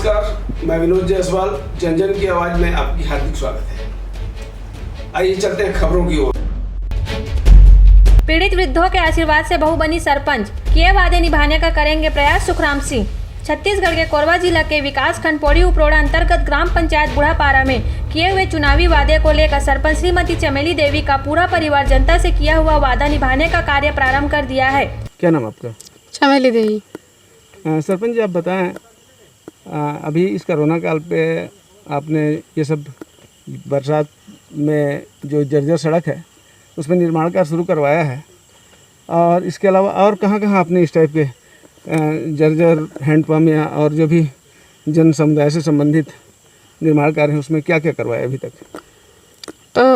नमस्कार, मैं विनोद जायसवाल। जन जन की आवाज में आपकी हार्दिक स्वागत है। आइए चलते हैं खबरों की ओर। पीड़ित वृद्धों के आशीर्वाद से बहू बनी सरपंच, किए वादे निभाने का करेंगे प्रयास सुखराम सिंह। छत्तीसगढ़ के कोरबा जिला के विकास खंड पौड़ी उपरोड़ा अंतर्गत ग्राम पंचायत बूढ़ापारा में किए हुए चुनावी वादे को लेकर सरपंच श्रीमती चमेली देवी का पूरा परिवार जनता से किया हुआ वादा निभाने का कार्य प्रारंभ कर दिया है। क्या नाम आपका? चमेली देवी। सरपंच जी, आप बताएं, अभी इस कोरोना काल पे आपने ये सब बरसात में जो जर्जर सड़क है उसमें निर्माण कार्य शुरू करवाया है, और इसके अलावा और कहाँ कहाँ आपने इस टाइप के जर्जर हैंडपम्प या और जो भी जन समुदाय से संबंधित निर्माण कार्य हैं उसमें क्या क्या करवाया अभी तक? तो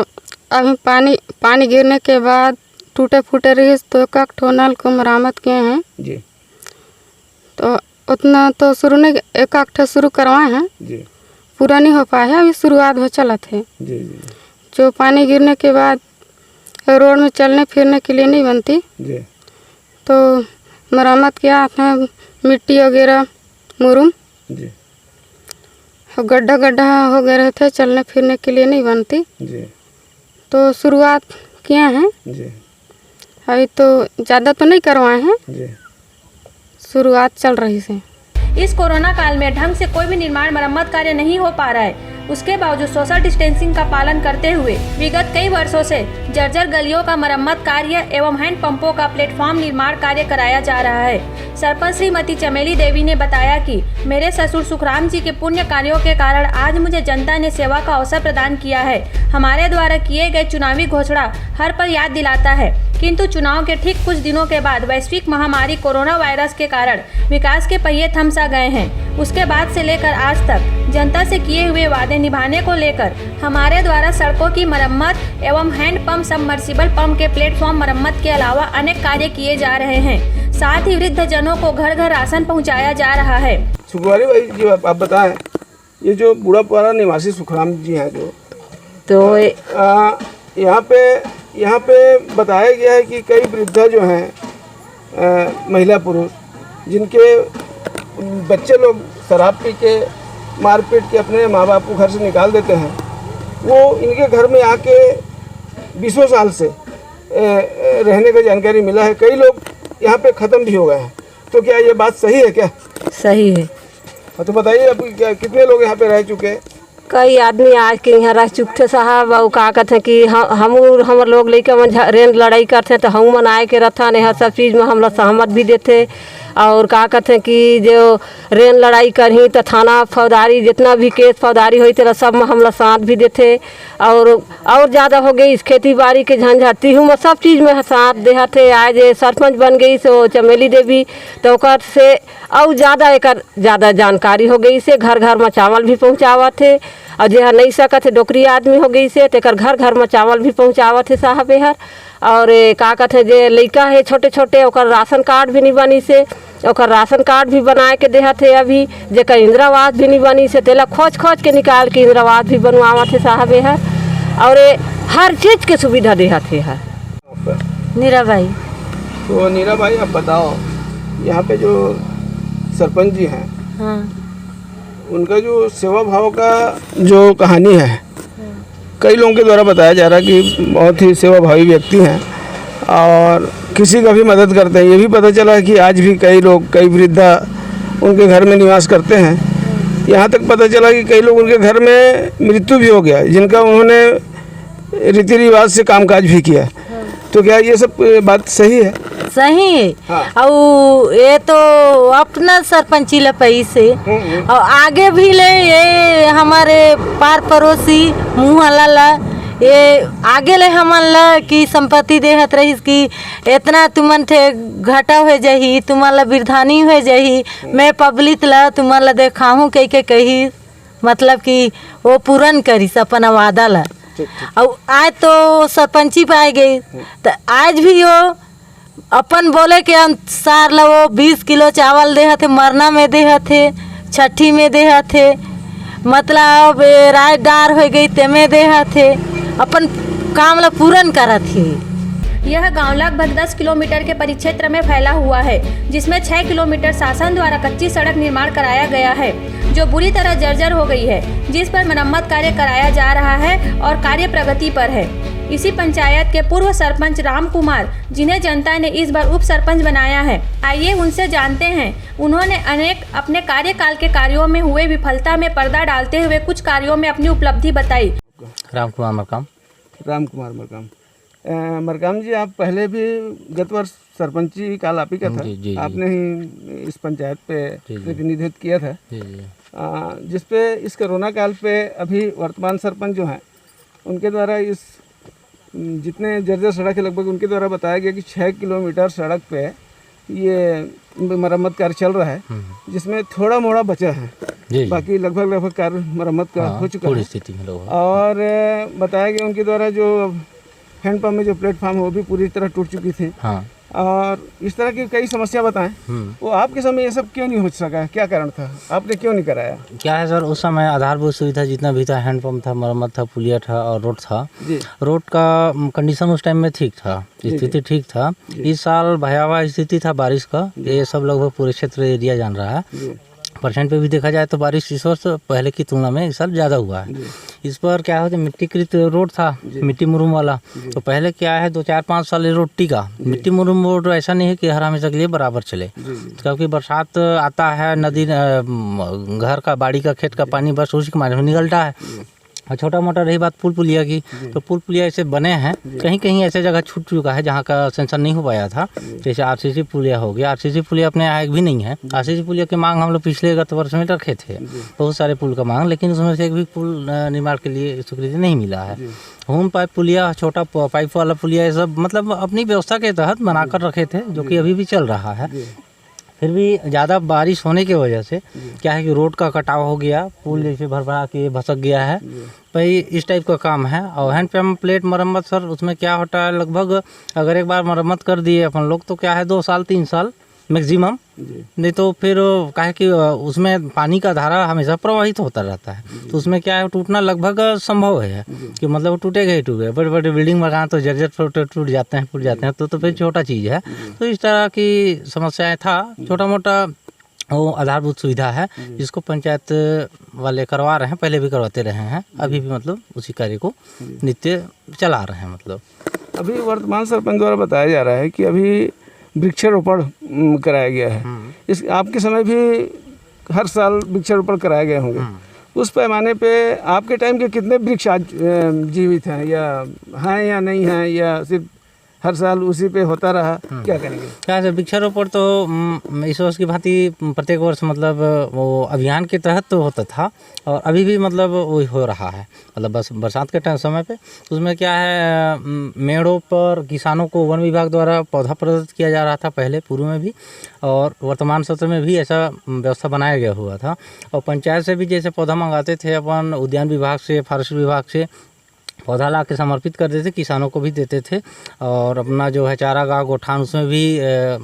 अभी पानी गिरने के बाद टूटे फूटे रही तो एक ठो नल को मरम्मत किए हैं जी। तो उतना तो शुरू नहीं, एक ठो शुरू करवाए हैं जी। पूरा नहीं हो पाया है, अभी शुरुआत हो चला थे। जी जी। जो पानी गिरने के बाद रोड में चलने फिरने के लिए नहीं बनती जी। तो मरम्मत किया है, मिट्टी वगैरह मुरुम जी। गड्ढा गड्ढा हो गए रहे थे, चलने फिरने के लिए नहीं बनती, जी। तो शुरुआत किए हैं। जी। अभी तो ज़्यादा तो नहीं करवाए हैं, जी। शुरुआत चल रही है। इस कोरोना काल में ढंग से कोई भी निर्माण मरम्मत कार्य नहीं हो पा रहा है। उसके बावजूद सोशल डिस्टेंसिंग का पालन करते हुए विगत कई वर्षों से जर्जर गलियों का मरम्मत कार्य एवं हैंड पंपों का प्लेटफॉर्म निर्माण कार्य कराया जा रहा है। सरपंच श्रीमती चमेली देवी ने बताया कि मेरे ससुर सुखराम जी के पुण्य कार्यों के कारण आज मुझे जनता ने सेवा का अवसर प्रदान किया है। हमारे द्वारा किए गए चुनावी घोषणा हर पल याद दिलाता है, किंतु चुनाव के ठीक कुछ दिनों के बाद वैश्विक महामारी कोरोना वायरस के कारण विकास के पहिए थम सा गए हैं। उसके बाद से लेकर आज तक जनता से किए हुए वादे निभाने को लेकर हमारे द्वारा सड़कों की मरम्मत एवं हैंड पंप सबमर्सिबल पंप के प्लेटफॉर्म मरम्मत के अलावा अनेक कार्य किए जा रहे हैं। साथ ही वृद्ध जनों को घर घर राशन पहुंचाया जा रहा है। सुखवारी भाई जी, आप बताएं, ये जो बूढ़ापारा निवासी सुखराम जी हैं जो, तो यहाँ पे बताया गया है कि कई वृद्ध जो हैं महिला पुरुष जिनके बच्चे लोग शराब पी के मारपीट के अपने माँ बाप को घर से निकाल देते हैं, वो इनके घर में आके 20 साल से रहने का जानकारी मिला है। कई लोग यहाँ पे ख़त्म भी हो गए हैं। तो क्या ये बात सही है क्या? सही है। तो बताइए, अब क्या कितने लोग यहाँ पे रह चुके हैं? कई आदमी आज के यहाँ रह चुके साहब। और का कहते हैं कि हम लोग लेकर रेन लड़ाई करते तो हम मनाए के रहता नहीं, हर सब चीज़ में हम लोग सहमत भी देते। और का कहते हैं कि जो रेन लड़ाई करही तो थाना फौजदारी जितना भी केस फौजदारी हुई तेरा सब में हम लोग साथ भी देते। और ज़्यादा हो गई इस खेती बाड़ी के झंझाती हूँ मैं सब चीज़ में साथ देते। आज सरपंच बन गई सो चमेली देवी, तो ओकर से और ज़्यादा जानकारी हो गई से घर घर में चावल भी पहुँचावा थे। और जहाँ नहीं सकत है डोकरी आदमी हो गई से तेकर घर घर में चावल भी पहुँचावा थे साहब यार। और का कहते जे लड़का है छोटे छोटे ओकर राशन कार्ड भी नहीं बनी से, ओकर राशन कार्ड भी बना के देहत है। अभी जेकर इंदिरावास भी नहीं बनी से तेला खोज के निकाल के इंदिरावास भी बनवावा थे साहब है। और हर चीज़ के सुविधा देहत है। नीरा भाई। तो नीरा भाई, आप बताओ, यहाँ पे जो सरपंच जी हैं, हाँ। उनका जो सेवा भाव का जो कहानी है, कई लोगों के द्वारा बताया जा रहा है कि बहुत ही सेवाभावी व्यक्ति हैं और किसी का भी मदद करते हैं। ये भी पता चला कि आज भी कई वृद्धा उनके घर में निवास करते हैं। यहाँ तक पता चला कि कई लोग उनके घर में मृत्यु भी हो गया, जिनका उन्होंने रीति रिवाज से कामकाज भी किया। तो क्या ये सब बात सही है? सही है। हाँ। और ये तो अपना सरपंची ले पैसे और आगे भी ले ये हमारे पार पड़ोसी मुँह ला ये आगे ले हमन ला की संपत्ति देहत रहीस कि इतना तुमन थे घटा हो जाही, तुमन ला बिरधानी हो जाही। मैं पब्लिक ला तुमन ला देखाऊँ कही मतलब कि वो पूरन करीस अपन वादा ला। और आज तो सरपंची पाई गई तो आज भी वो अपन बोले के अनुसार ला वो 20 किलो चावल देहत, मरना में देहत, छठी में देहत, मतलब राजदार हो गई तेमे देहत, अपन काम ला पूरन करत है। यह गांव लगभग 10 किलोमीटर के परिक्षेत्र में फैला हुआ है, जिसमें 6 किलोमीटर शासन द्वारा कच्ची सड़क निर्माण कराया गया है, जो बुरी तरह जर्जर हो गई है, जिस पर मरम्मत कार्य कराया जा रहा है और कार्य प्रगति पर है। इसी पंचायत के पूर्व सरपंच राम कुमार, जिन्हें जनता ने इस बार उप सरपंच बनाया है, आइए उनसे जानते हैं। उन्होंने अनेक अपने कार्यकाल के कार्यों में हुए विफलता में पर्दा डालते हुए कुछ कार्यों में अपनी उपलब्धि बताई। राम कुमार मरकाम। राम कुमार मरकाम। मरकाम जी, आप पहले भी गत वर्ष सरपंची काल आप ही का था। जी। आपने ही इस पंचायत पे प्रतिनिधित्व किया था। जी। जिसपे इस कोरोना काल पे अभी वर्तमान सरपंच जो हैं उनके द्वारा इस जितने जर्जर सड़क है लगभग उनके द्वारा बताया गया कि 6 किलोमीटर सड़क पे ये मरम्मत कार्य चल रहा है, जिसमें थोड़ा मोड़ा बचा है। बाकी लगभग कार्य मरम्मत का हो चुका है स्थिति में लोग। और बताया गया उनके द्वारा जो हैंडपम्प में जो प्लेटफॉर्म है वो भी पूरी तरह टूट चुकी थी। और इस तरह की कई समस्या बताएं। वो आपके समय ये सब क्यों नहीं हो सका, क्या कारण था, आपने क्यों नहीं कराया? क्या है सर, उस समय आधारभूत सुविधा जितना भी था, हैंडपम्प था, मरम्मत था, पुलिया था और रोड था। रोड का कंडीशन उस टाइम में ठीक था, स्थिति ठीक था। इस साल भयावह स्थिति था बारिश का, ये सब लगभग पूरे क्षेत्र एरिया जान रहा है। परसेंट पे भी देखा जाए तो बारिश इस वर्ष पहले की तुलना में इस साल ज़्यादा हुआ है। इस पर क्या होता है, मिट्टीकृत रोड था, मिट्टी मुरुम वाला। तो पहले क्या है, 2-4-5 साल रोड टिका। मिट्टी मुरुम रोड ऐसा नहीं है कि हर हमेशा के लिए बराबर चले, क्योंकि बरसात आता है, नदी घर का, बाड़ी का, खेत का पानी बस उसी के माध्यम से निकलता है। और छोटा मोटा रही बात पुल पुलिया की, तो पुल पुलिया ऐसे बने हैं, कहीं कहीं ऐसे जगह छूट चुका है जहाँ का सेंसन नहीं हो पाया था। जैसे आरसीसी पुलिया हो गया, आरसीसी पुलिया अपने यहाँ एक भी नहीं है। आरसीसी पुलिया की मांग हम लोग पिछले गत वर्ष में रखे थे, बहुत सारे पुल का मांग, लेकिन उसमें से एक भी पुल निर्माण के लिए स्वीकृति नहीं मिला है। होम पाइप पुलिया, छोटा पाइप वाला पुलिया, ये सब मतलब अपनी व्यवस्था के तहत बनाकर रखे थे, जो कि अभी भी चल रहा है। फिर भी ज़्यादा बारिश होने की वजह से क्या है कि रोड का कटाव हो गया, पुल जैसे भरभरा के भसक गया है भाई, इस टाइप का काम है। और हैंडपम्प प्लेट मरम्मत सर, उसमें क्या होता है, लगभग अगर एक बार मरम्मत कर दिए अपन लोग तो क्या है 2 साल 3 साल मैक्सिमम, नहीं तो फिर क्या है कि उसमें पानी का धारा हमेशा प्रवाहित होता रहता है। तो उसमें क्या है, टूटना लगभग संभव है कि मतलब टूटेगा ही टूटेगा। बड़े बड़े बिल्डिंग मकान तो जर्जर टूट जाते हैं, फूट जाते हैं, तो फिर छोटा चीज़ है। तो इस तरह की समस्याएं था, छोटा मोटा वो आधारभूत सुविधा है जिसको पंचायत वाले करवा रहे हैं, पहले भी करवाते रहे हैं, अभी भी मतलब उसी कार्य को नित्य चला रहे हैं। मतलब अभी वर्तमान सरपंच द्वारा बताया जा रहा है कि अभी वृक्षारोपण कराया गया है। इस आपके समय भी हर साल वृक्षारोपण कराए गए होंगे। उस पैमाने पे आपके टाइम के कितने वृक्ष आज जीवित हैं, या हैं या नहीं हैं, या सिर्फ हर साल उसी पे होता रहा, क्या करेंगे? क्या सर, वृक्षारोपण तो इस वर्ष की भांति प्रत्येक वर्ष मतलब वो अभियान के तहत तो होता था, और अभी भी मतलब वही हो रहा है। मतलब बस बरसात के टाइम समय पे उसमें क्या है, मेड़ों पर किसानों को वन विभाग द्वारा पौधा प्रदत्त किया जा रहा था, पहले पूर्व में भी और वर्तमान सत्र में भी ऐसा व्यवस्था बनाया गया हुआ था। और पंचायत से भी जैसे पौधा मंगाते थे अपन, उद्यान विभाग से, फॉरेस्ट विभाग से पौधा ला के समर्पित कर देते, किसानों को भी देते थे। और अपना जो है चारागाह गोठान उसमें भी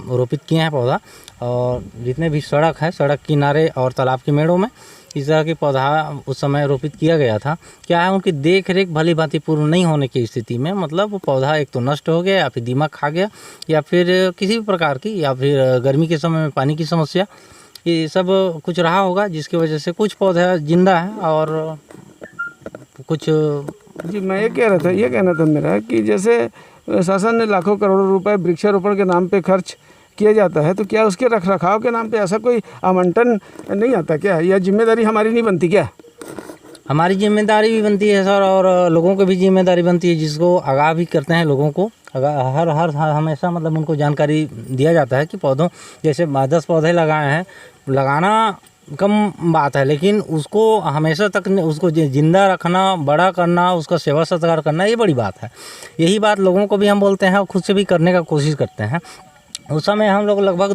रोपित किए हैं पौधा। और जितने भी सड़क है, सड़क किनारे और तालाब के मेड़ों में इस तरह के पौधा उस समय रोपित किया गया था। क्या है, उनकी देख रेख भली भांति पूर्ण नहीं होने की स्थिति में मतलब वो पौधा एक तो नष्ट हो गया, या फिर दीमक खा गया, या फिर किसी भी प्रकार की, या फिर गर्मी के समय में पानी की समस्या, ये सब कुछ रहा होगा, जिसकी वजह से कुछ पौधा जिंदा है और कुछ। जी, मैं ये कहना था मेरा कि जैसे शासन ने लाखों करोड़ों रुपए वृक्षारोपण के नाम पे खर्च किया जाता है, तो क्या उसके रख रखाव के नाम पे ऐसा कोई आवंटन नहीं आता क्या, या जिम्मेदारी हमारी नहीं बनती क्या? हमारी जिम्मेदारी भी बनती है सर, और लोगों की भी जिम्मेदारी बनती है, जिसको आगाह भी करते हैं लोगों को। हर हमेशा मतलब उनको जानकारी दिया जाता है कि पौधों जैसे 10 पौधे लगाए हैं, लगाना कम बात है, लेकिन उसको हमेशा तक उसको जिंदा रखना, बड़ा करना, उसका सेवा सत्कार करना, ये बड़ी बात है। यही बात लोगों को भी हम बोलते हैं और खुद से भी करने का कोशिश करते हैं। उस समय हम लोग लगभग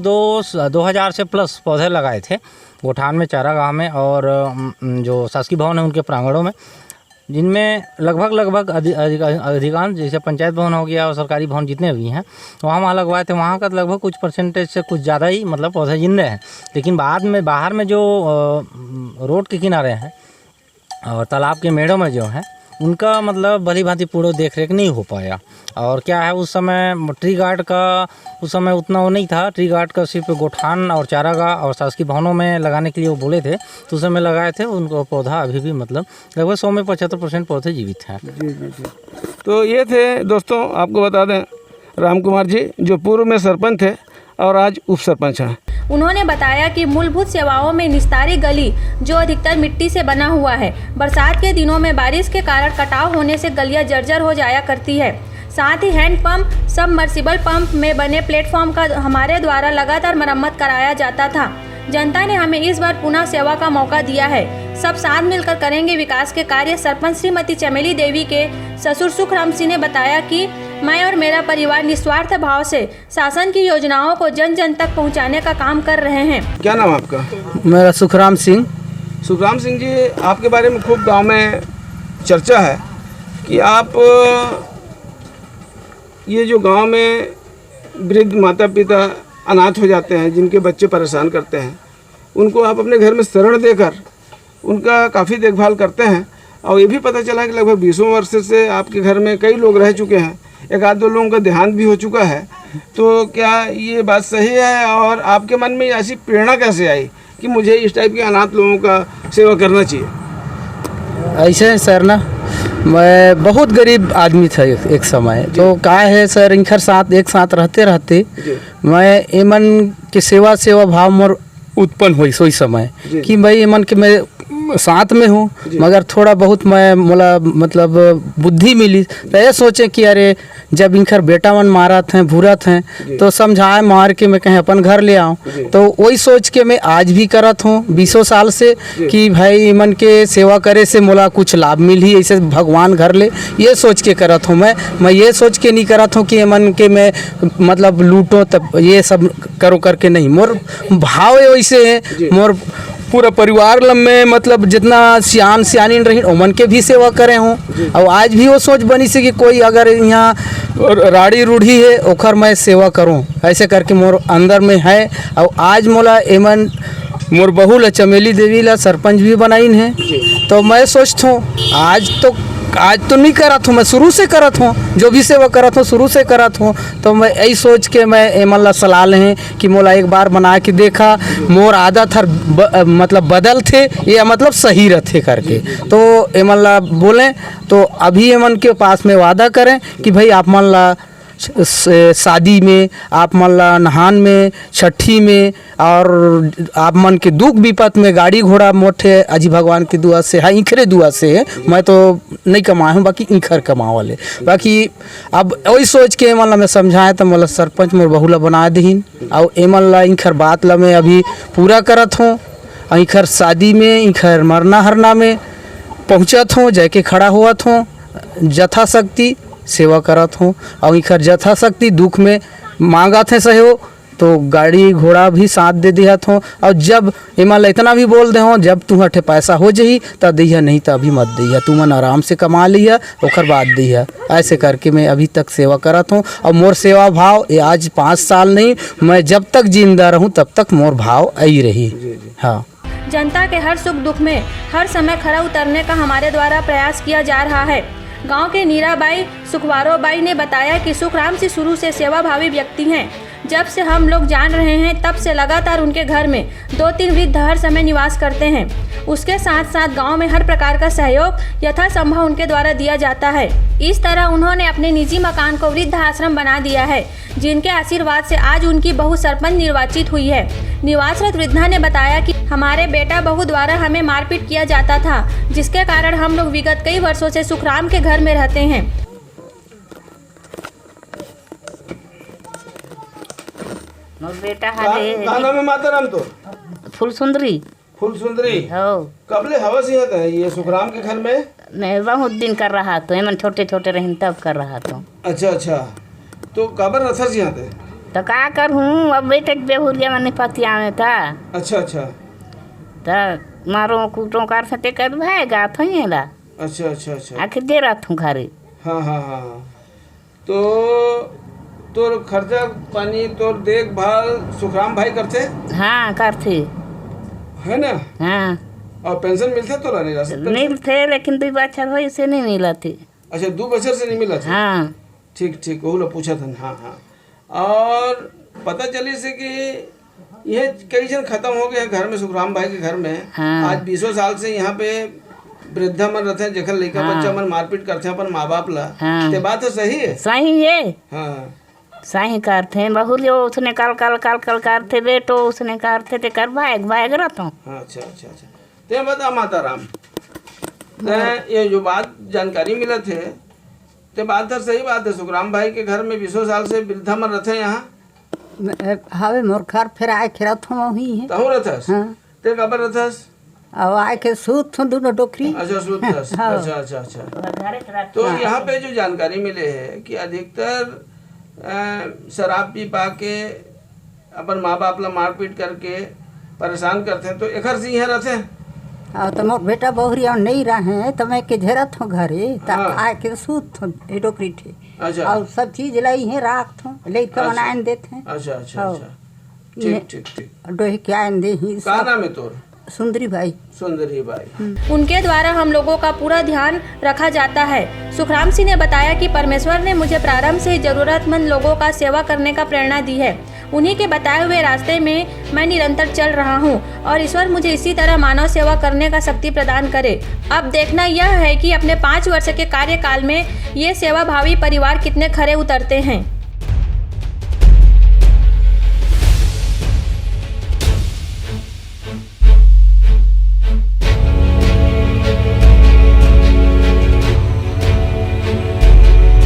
2000 से प्लस पौधे लगाए थे गोठान में, चारागाह में, और जो शासकीय भवन है उनके प्रांगणों में, जिनमें लगभग अधिकांश जैसे पंचायत भवन हो गया और सरकारी भवन जितने भी हैं वहाँ लगवाए थे। वहाँ का लगभग कुछ परसेंटेज से कुछ ज़्यादा ही मतलब पौधे जिंदे हैं। लेकिन बाद में बाहर में जो रोड के किनारे हैं और तालाब के मेड़ों में जो है उनका मतलब भली भांति पूरा देख रेख नहीं हो पाया। और क्या है उस समय ट्री गार्ड का उस समय उतना वो नहीं था, ट्री गार्ड का सिर्फ गोठान और चारागाह और शासकीय भवनों में लगाने के लिए वो बोले थे, तो उस समय लगाए थे। उनको पौधा अभी भी मतलब लगभग 100 में 75% पौधे जीवित हैं। जी जी जी। तो ये थे दोस्तों, आपको बता दें राम कुमार जी जो पूर्व में सरपंच थे और आज उप सरपंच हैं। उन्होंने बताया कि मूलभूत सेवाओं में निस्तारी गली जो अधिकतर मिट्टी से बना हुआ है, बरसात के दिनों में बारिश के कारण कटाव होने से गलियां जर्जर हो जाया करती है। साथ ही हैंड पंप, सबमर्सिबल पंप में बने प्लेटफॉर्म का हमारे द्वारा लगातार मरम्मत कराया जाता था। जनता ने हमें इस बार पुनः सेवा का मौका दिया है। सब साथ मिलकर करेंगे विकास के कार्य। सरपंच श्रीमती चमेली देवी के ससुर सुखराम सिंह ने बताया कि मैं और मेरा परिवार निस्वार्थ भाव से शासन की योजनाओं को जन जन तक पहुंचाने का काम कर रहे हैं। क्या नाम है आपका? मेरा सुखराम सिंह। सुखराम सिंह जी, आपके बारे में खूब गांव में चर्चा है कि आप ये जो गांव में वृद्ध माता पिता अनाथ हो जाते हैं, जिनके बच्चे परेशान करते हैं, उनको आप अपने घर में शरण देकर उनका काफ़ी देखभाल करते हैं। और ये भी पता चला है कि लगभग 20 वर्ष से आपके घर में कई लोग रह चुके हैं, एक आध दो लोगों का देहांत भी हो चुका है। तो क्या ये बात सही है और आपके मन में ऐसी प्रेरणा कैसे आई कि मुझे इस टाइप के अनाथ लोगों का सेवा करना चाहिए? ऐसे है सर ना, मैं बहुत गरीब आदमी था एक समय। तो क्या है सर, इनकर साथ एक साथ रहते रहते मैं एमन के सेवा भाव मोर उत्पन्न हुई सोई समय कि भाई एमन के मैं साथ में हूँ, मगर थोड़ा बहुत मैं मोला मतलब बुद्धि मिली तो ये सोचे कि अरे जब इनकर बेटा मन मारत हैं भूरत हैं तो समझाए मार के मैं कहीं अपन घर ले आऊँ। तो वही सोच के मैं आज भी करत हूँ 20 साल से कि भाई मन के सेवा करे से मोला कुछ लाभ मिली, ऐसे भगवान घर ले, ये सोच के करत हूँ। मैं ये सोच के नहीं करत हूँ कि मन के मैं मतलब लूटो तब ये सब करो करके नहीं। मोर भाव वैसे है, मोर पूरा परिवार में मतलब जितना सियानी रही ओमन के भी सेवा करे हूँ। और आज भी वो सोच बनी से कि कोई अगर यहाँ राड़ी रूढ़ी है ओखर मैं सेवा करूँ, ऐसे करके मोर अंदर में है। और आज मोला एमन मोर बहू ला चमेली देवी ला सरपंच भी बनाइन है। तो मैं सोचता हूँ आज तो नहीं करत हूँ, मैं शुरू से करत हूँ, जो भी सेवा करत हूँ शुरू से करत हूँ। तो मैं यही सोच के मैं एमन ला सलाह लें कि मोला एक बार बना के देखा, मोर आदत हर मतलब बदल थे ये मतलब सही रहते करके। तो एमन ला बोलें तो अभी एमन के पास में वादा करें कि भाई आप मन ला शादी में, आप मन ला नहान में, छठी में और आप मन के दुख विपत में गाड़ी घोड़ा मोटे अजी भगवान की दुआ से है, इंखरे दुआ से है। मैं तो नहीं कमाए हूँ, बाकी इंखर कमावले। बाकी अब वही सोच के एमन ला मैं समझाए तो मतलब सरपंच मोर बहू ला बना दीन। और एमन ला इंखर बात ला मैं अभी पूरा करत हूँ। इंखर शादी में, इंखर मरना हरना में पहुँचत हूँ, जाके खड़ा हुआत हूँ, यथाशक्ति सेवा करत हूँ। और इखर यथाशक्ति दुख में मांगत हैं सहयोग तो गाड़ी घोड़ा भी साथ दे दिहत हूँ। और जब एमन इतना भी बोल दे हो जब तू हटे पैसा हो जही तब दिया, नहीं तो अभी मत दिया, तू मन आराम से कमा लिया ओखर बाद दिया। ऐसे करके मैं अभी तक सेवा करत हूँ। और मोर सेवा भाव ये आज 5 साल नहीं, मैं जब तक जिंदा रहूँ तब तक मोर भाव आई रही। हाँ, जनता के हर सुख दुख में हर समय खरा उतरने का हमारे द्वारा प्रयास किया जा रहा है। गांव के नीराबाई सुखवारोबाई ने बताया कि सुखराम से शुरू से सेवाभावी व्यक्ति हैं। जब से हम लोग जान रहे हैं तब से लगातार उनके घर में 2-3 वृद्ध हर समय निवास करते हैं। उसके साथ साथ गांव में हर प्रकार का सहयोग यथासंभव उनके द्वारा दिया जाता है। इस तरह उन्होंने अपने निजी मकान को वृद्ध आश्रम बना दिया है, जिनके आशीर्वाद से आज उनकी बहू सरपंच निर्वाचित हुई है। निवासरत वृद्धा ने बताया कि हमारे बेटा बहू द्वारा हमें मारपीट किया जाता था, जिसके कारण हम लोग विगत कई वर्षों से सुखराम के घर में रहते हैं। बेटा का नाम है माता राम? तो फूल सुंदरी। फूल सुंदरी हो कबले हवस यहाँ है ये सुखराम के घर में? मैं बहुत दिन कर रहा तो एमन छोटे छोटे रही तब कर रहा तो। अच्छा अच्छा, तो काबर रथस यहाँ थे? तो का कर हूँ अब बेटे के बेहुरिया में पतिया में था। अच्छा अच्छा, तो मारो कूटों कर सते कर भाएगा तो ये ला। अच्छा अच्छा अच्छा, आखिर दे रहा हूँ घरे। हाँ हाँ हाँ हाँ। तो तोर खर्चा पानी तोर देखभाल सुखराम भाई करते? हाँ करते है ना। हाँ और पेंशन मिलते तो नहीं रहा पेंशन? मिलते लेकिन 2 बच्चर हो इसे नहीं मिला थी। अच्छा 2 बछर से नहीं मिला था? हाँ ठीक ठीक, वो लोग पूछा था। हाँ हाँ। और पता चली से कि ये कई जन खत्म हो गए हैं घर में, सुखराम भाई के घर में। हाँ। आज 20 साल से यहाँ पे वृद्धा मन रहते हैं, जखन लड़का बच्चा मन मारपीट करते हैं अपन माँ बाप ला। हाँ। ते बात तो सही है। सही है, हाँ सही करते हैं। बहु जो उसने कल करते बेटो उसने करते थे कर भाग रहता हूँ। हाँ। अच्छा अच्छा अच्छा। ते बता माता राम, ते ये जो बात जानकारी मिला थे ते बात तो सही बात है। सुखराम भाई के घर में 20 साल से वृद्धा मन रहते हैं यहाँ। हवे मोर घर फिर आए के रथ वही है। तहु रहथस? हाँ। ते कबर रहथस? अब आए के सूत थो दोनों डोकरी। अच्छा सूतस। हाँ। अच्छा अच्छा अच्छा। तो यहाँ पे जो जानकारी मिले है कि अधिकतर शराब पी पा के अपन माँ बाप ला मारपीट करके परेशान करते हैं, तो एकर से यहाँ रहते हैं। और तो मोर बेटा बहुरिया नहीं रहे तो मैं के झेरत हूँ घरे तब हाँ। आए के सूत थो डोकरी थे। अच्छा और सब चीज लाई है राख थो लेके अच्छा। बनाए देते हैं। अच्छा अच्छा हाँ। अच्छा। ठीक ठीक ठीक। डोहे के आए दे ही का नाम है तोर? सुंदरी भाई। सुंदरी बाई। उनके द्वारा हम लोगों का पूरा ध्यान रखा जाता है। सुखराम सिंह ने बताया कि परमेश्वर ने मुझे प्रारंभ से ही जरूरतमंद लोगों का सेवा करने का प्रेरणा दी है। उन्हीं के बताए हुए रास्ते में मैं निरंतर चल रहा हूं और ईश्वर मुझे इसी तरह मानव सेवा करने का शक्ति प्रदान करे। अब देखना यह है कि अपने 5 वर्ष के कार्यकाल में ये सेवाभावी परिवार कितने खरे उतरते हैं।